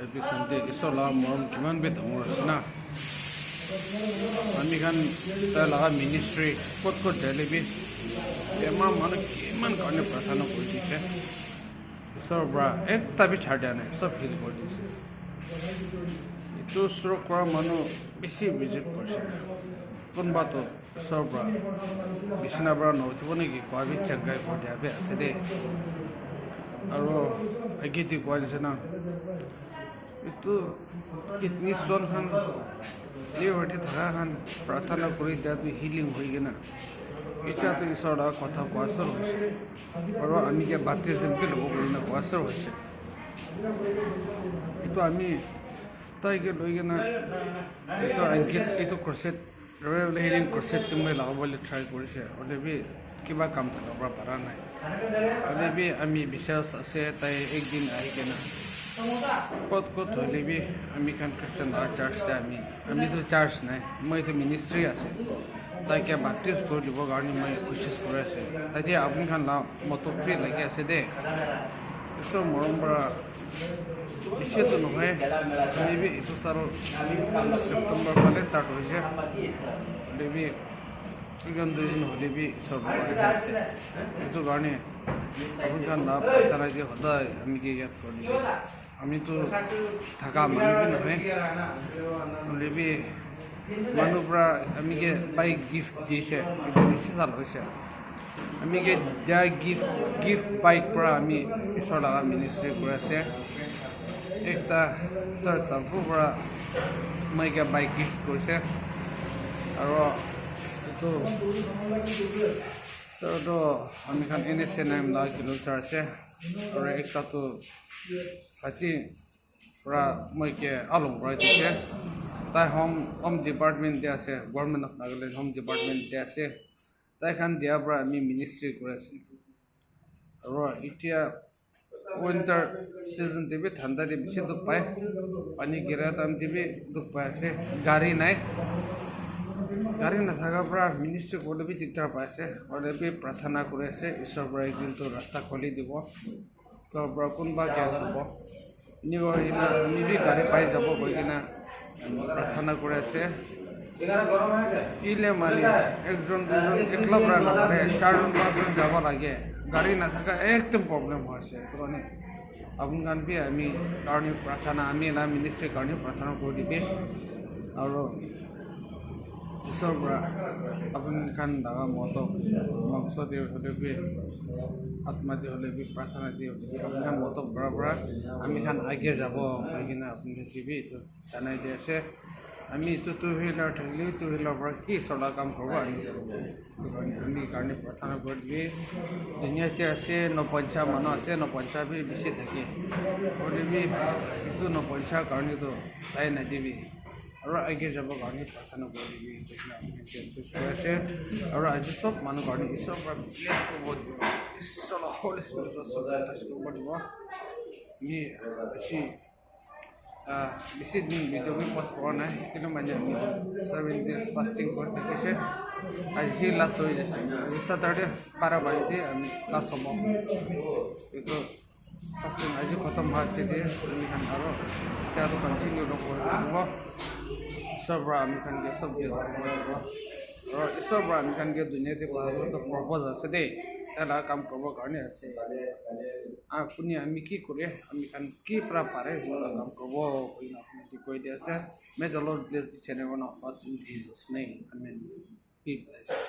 Bisante isola morom kiman betong na ami kan tala ministry kot delebi ema man kiman kane prasana koi dise so bra ek tabi chhadya ne sab feel koi dise itu stroke kora manu beshi visit korse kunba to so bra bisna bra no thibone ki kwabi changai ko jabe asede aro agiti ko jana itu kitni stone khan ye hote thara khan prarthana kori jatu healing hoi gena eta to isora kotha kwasar hoise aro ami ke baptism ke logo korina kwasar hoise itu ami tai ke loi gena itu angkit itu corset royal healing corset tumai lagabole try korise ole bi kiba kam thaka pra para nai ole bi ami bishas ase tai ekdin ahi gena kot hole bi ami kan christian church ta ami to church nai moi to ministry ase tai ke baptist ko dibo garni mai khushis kore ase tai dia apun khan la motok pe lagi ase de so morom bra ishe to nohe maybe itu saro september pale start hoise maybe igan dujin hole bi sob kore ase itu garni apun khan la tara je hoda ami ke yat kori আমি তো থাকা মানুষ নহয় লেবি মানুহ পৰা আমি কে bike gift দিছে এটা বেছি চাল হৈছে আমি কে যা গিফট বাইক পৰা আমি ঈশ্বৰ লগা মিনিষ্ট্ৰি কৰি আছে একটা চাৰ্চ চাম্পু পৰা মই কে বাইক গিফট কৰিছে আৰু এইটো চৰটো আমি খান NSA নাম লা কিলো চাৰ্চে আৰু একটা তো Sati pra moi ke along right ke tai home department dia ase government of Nagaland home department dia ase tai khan dia pra mi ministry kore ase aro itia winter season tebe thanda de bishi duk pai pani gira tam tebe duk pai ase gari na thaga pra ministry kole bi tiktar pai ase ore bi prarthana kore ase ishwar pra ekdin to rasta kholi dibo so broken ba kya hobo nigo ina mi bi gari pai jabo koi kina prarthana kore ase ile mali ekjon dujon ekla bra na kare charjon pajon jabo lage gari na thaka ekdom problem hoise tone apun kan bi ami karni prarthana ami na ministry karni prarthana kori dibe aro ঈশ্বৰ পৰা আপুনি খান দাগা মতো মাংস দিয়ে হলে B আত্মা দিয়ে হলে বি প্ৰাৰ্থনা দিয়ে আপুনি খান মতো পৰা আমি খান আগে যাব কিনা আপুনি দিবি এইটো জানাই দি আছে আমি এইটো টু হুইলাৰ থাকিলে টু হুইলাৰ পৰা কি চলা কাম কৰিব আমি কাৰণে প্ৰাৰ্থনা কৰি দিবি দুনিয়াতে আছে নপঞ্চা মানুহ আছে নপঞ্চা বি বেছি থাকে কৰিবি এইটো নপঞ্চা কাৰণেতো চাই নাদিবি আৰু আগে যাব কাৰণে প্ৰাৰ্থনা কৰিবি আছে আৰু আজি চব মানুহ কাৰণে ঈশ্বৰৰ পৰা ব্লেছ কৰিব দিব ঈশ্বৰৰ হোলি স্পিৰিটৰ চব টাচ কৰিব দিব আমি বেছি দিন ভিডিঅ' বি পষ্ট কৰা নাই কিন্তু মানে আমি 7 days ফাষ্টিং কৰি থাকিছে আজি লাষ্ট হৈ গৈছে আজি Saturday 12 বাজিতে আমি লাষ্ট হ'ব এইটো ফাষ্টিং আজি খতম হোৱাতে দিয়ে আমি খান আৰু এতিয়াতো কণ্টিনিউ কৰি থাকিব ঈশ্বৰ পৰা আমি খান কে সব ব্লেছ কৰিব আৰু ঈশ্বৰ পৰা আমি খান কে দুনিয়াতে পঢ়াটো প্ৰপ'জ আছে দেই এটা কাম কৰিবৰ কাৰণে আছে আপুনি আমি কি কৰে আমি খান কি পৰা পাৰে কাম কৰিব আপুনি কৈ দি আছে may the Lord bless us and every one of us in Jesus name amen be blessed